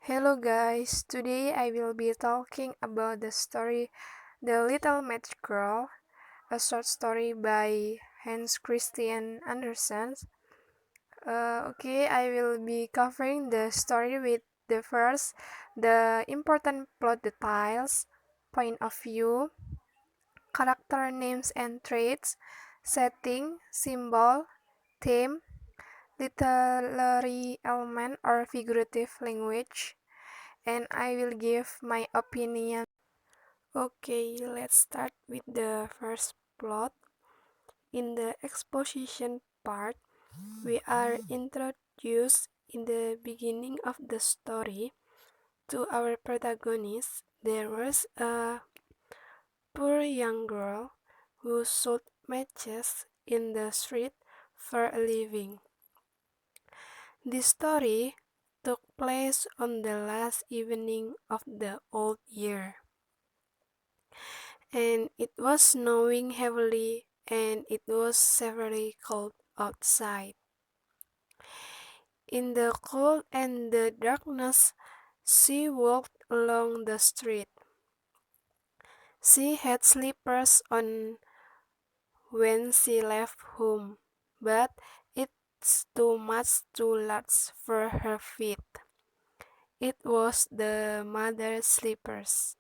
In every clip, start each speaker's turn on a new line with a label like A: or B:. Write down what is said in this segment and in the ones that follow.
A: Hello guys, today I will be talking about the story The Little Match Girl, a short story by Hans Christian Andersen. I will be covering the story with the important plot details, point of view, character names and traits, setting, symbol, theme, literary element or figurative language, and I will give my opinion. Okay, let's start with the first plot. In the exposition part, we are introduced in the beginning of the story to our protagonist. There was a poor young girl who sold matches in the street for a living. This story took place on the last evening of the old year, and it was snowing heavily and it was severely cold outside. In the cold and the darkness, she walked along the street. She had slippers on when she left home, but it's too much too large for her feet. It was the mother's slippers.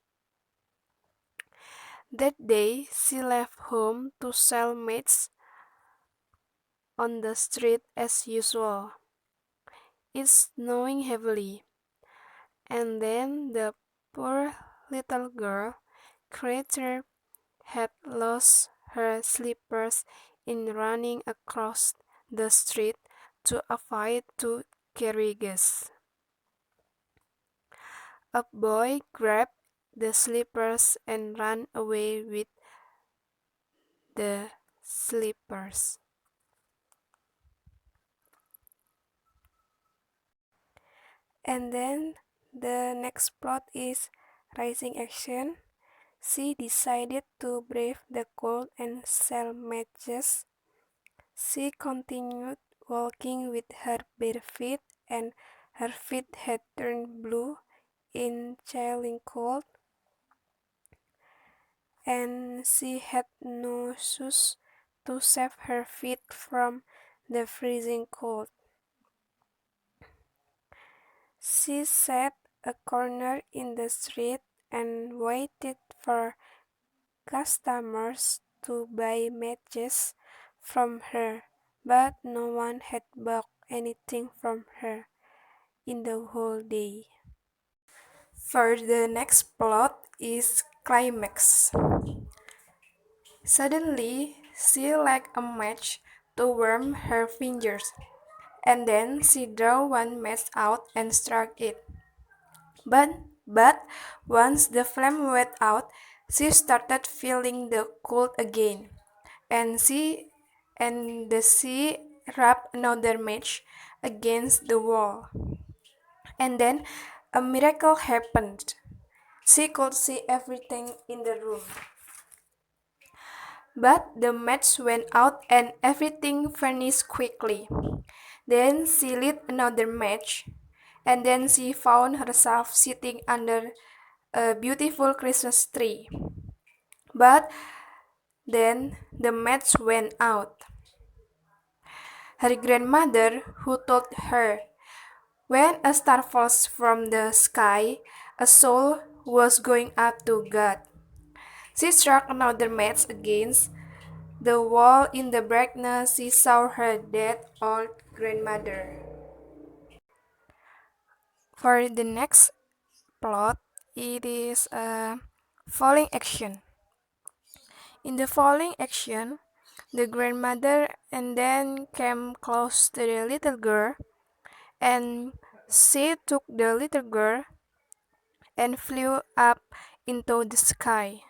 A: That day, she left home to sell matches on the street as usual. It's snowing heavily, and then the poor little girl creature had lost her slippers in running across the street to avoid two carriages. A boy grabbed the slippers and ran away with the slippers. And then the next plot is rising action. She decided to brave the cold and sell matches. She continued walking with her bare feet, and her feet had turned blue in chilling cold, and she had no shoes to save her feet from the freezing cold. She sat a corner in the street and waited for customers to buy matches from her, but no one had bought anything from her in the whole day. For the next plot is climax. Suddenly, she liked a match to warm her fingers, and then she drew one match out and struck it. But, but once the flame went out, she started feeling the cold again, and she rubbed another match against the wall. And then a miracle happened. She could see everything in the room. But the match went out and everything vanished quickly. Then she lit another match, and then she found herself sitting under a beautiful Christmas tree. But then the match went out. Her grandmother, who told her, "When a star falls from the sky, a soul was going up to God." She struck another match against the wall. In the brightness, she saw her dead old grandmother. For the next plot, it is a falling action. In the falling action, the grandmother and then came close to the little girl, and she took the little girl and flew up into the sky.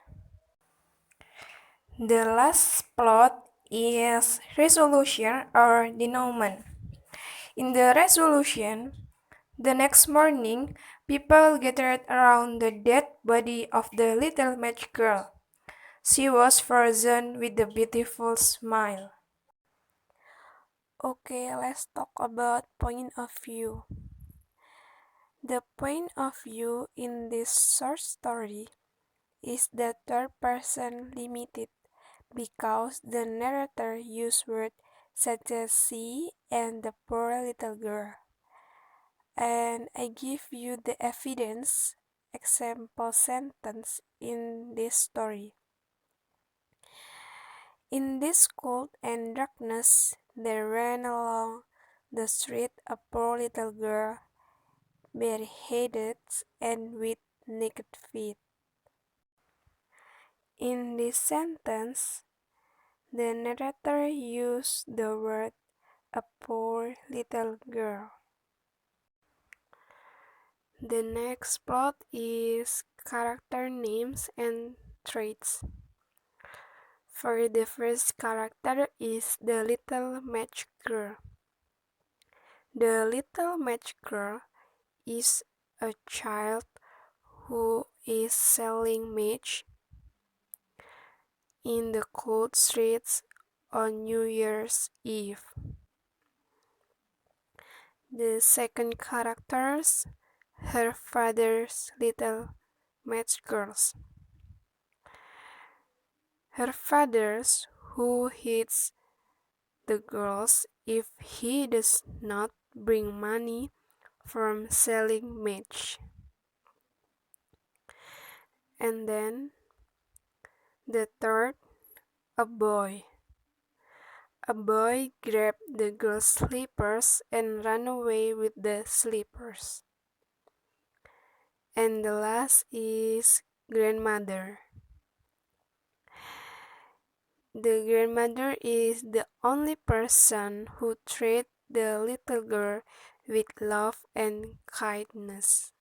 A: The last plot is resolution or denouement. In the resolution, the next morning, people gathered around the dead body of the little match girl. She was frozen with a beautiful smile. Okay, let's talk about point of view. The point of view in this short story is the third person limited because the narrator used words such as she and the poor little girl. And I give you the evidence example sentence in this story. In this cold and darkness, there ran along the street a poor little girl, bareheaded and with naked feet. In this sentence, the narrator used the word a poor little girl. The next plot is character names and traits. For the first character is the little match girl. The little match girl is a child who is selling match in the cold streets on New Year's Eve. The second characters, her father's little match girls. Her father's who hits the girls if he does not bring money from selling match. And then the third, a boy. A boy grabbed the girl's slippers and ran away with the slippers. And the last is grandmother. The grandmother is the only person who treats the little girl with love and kindness.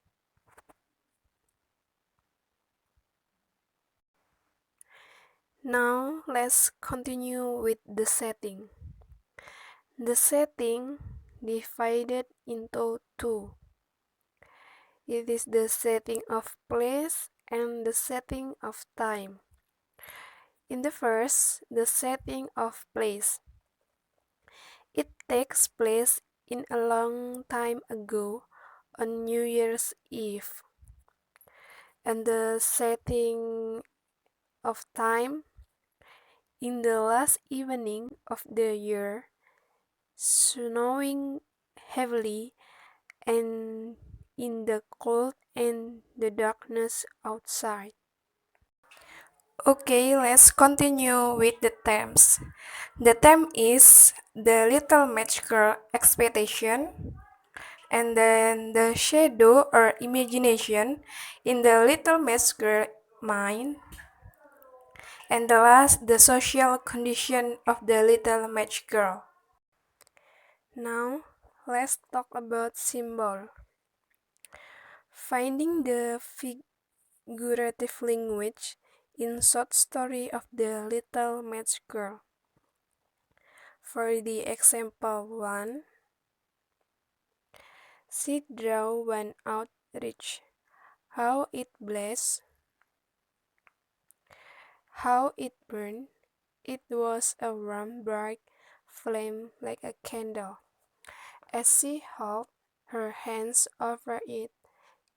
A: Now let's continue with the setting. The setting divided into two. It is the setting of place and the setting of time. In the first, the setting of place. It takes place in a long time ago on New Year's Eve. And the setting of time, in the last evening of the year, snowing heavily and in the cold and the darkness outside. Okay, let's continue with the themes. The theme is the little match girl expectation, and then the shadow or imagination in the little match girl mind, and the last, the social condition of the little match girl. Now, let's talk about symbol. Finding the figurative language in short story of the little match girl. For the example 1, she drew one outreach. How it blazed, how it burned. It was a warm, bright flame like a candle. As she held her hands over it,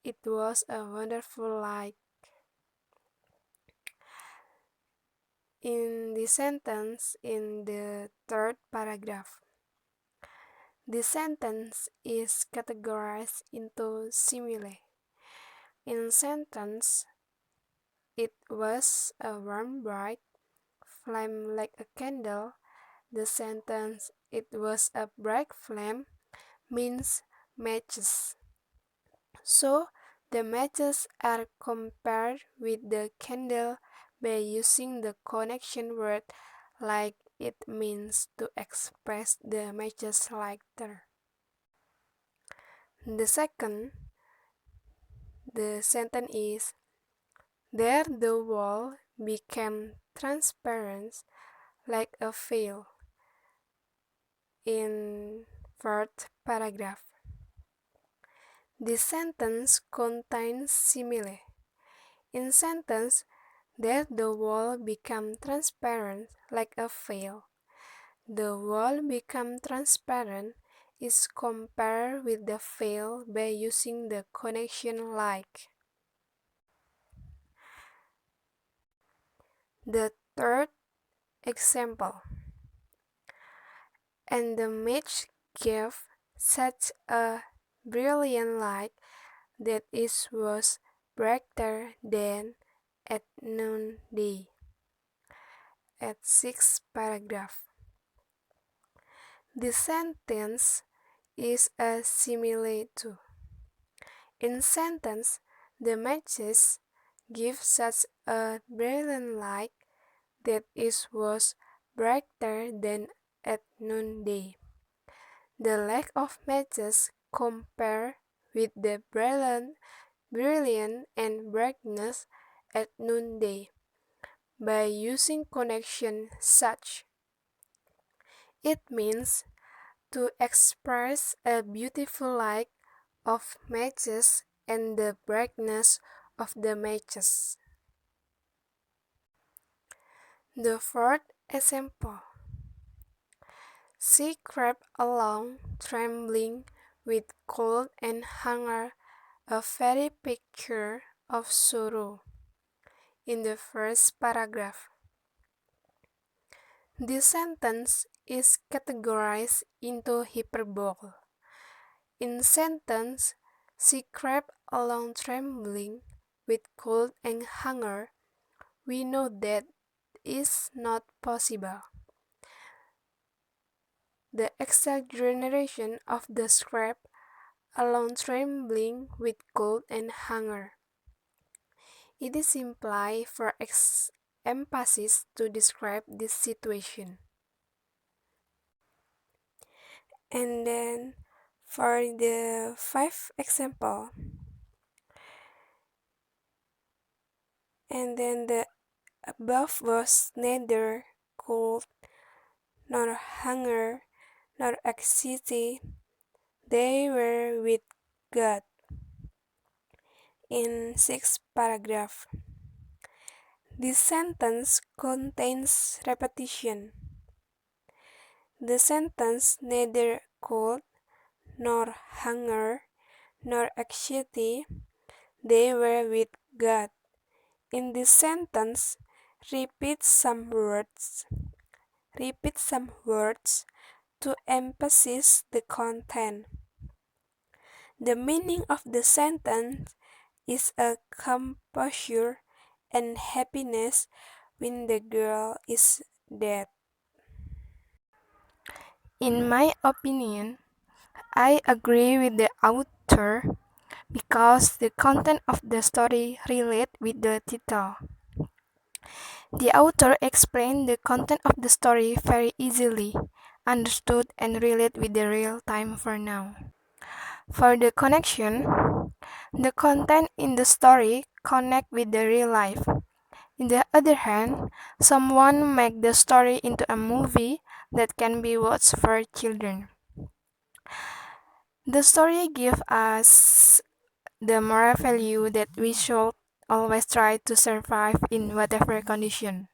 A: it was a wonderful light. In the sentence in the third paragraph, the sentence is categorized into simile. In sentence, it was a warm, bright flame like a candle. The sentence, it was a bright flame, means matches. So, the matches are compared with the candle by using the connection word like it means to express the matches lighter. The second, the sentence is, there the wall became transparent like a veil. In fourth paragraph, this sentence contains simile. In sentence, there the wall became transparent like a veil. The wall became transparent is compared with the veil by using the connection like. The third example. And the match gave such a brilliant light that it was brighter than at noonday. At 6th paragraph. The sentence is a simile to. In sentence, the matches give such a brilliant light that it was brighter than at noonday. The lack of matches compared with the brilliant and brightness at noonday by using connection such. It means to express a beautiful light of matches and the brightness of the matches. The fourth example. She crept along, trembling with cold and hunger, a very picture of sorrow. In the first paragraph. This sentence is categorized into hyperbole. In sentence, she crept along trembling with cold and hunger, we know that is not possible. The exaggeration of the scrap along trembling with cold and hunger. It is implied for emphasis to describe this situation. And then for the fifth example, and then the above was neither cold nor hunger nor anxiety, they were with God. In 6th paragraph. This sentence contains repetition. The sentence neither cold nor hunger nor anxiety, they were with God. In this sentence, repeat some words to emphasize the content. The meaning of the sentence is a composure and happiness when the girl is dead. In my opinion, I agree with the author because the content of the story relates with the title. The author explained the content of the story very easily, understood and relate with the real time for now. For the connection, the content in the story connect with the real life. On the other hand, someone make the story into a movie that can be watched for children. The story gives us the moral value that we should always try to survive in whatever condition.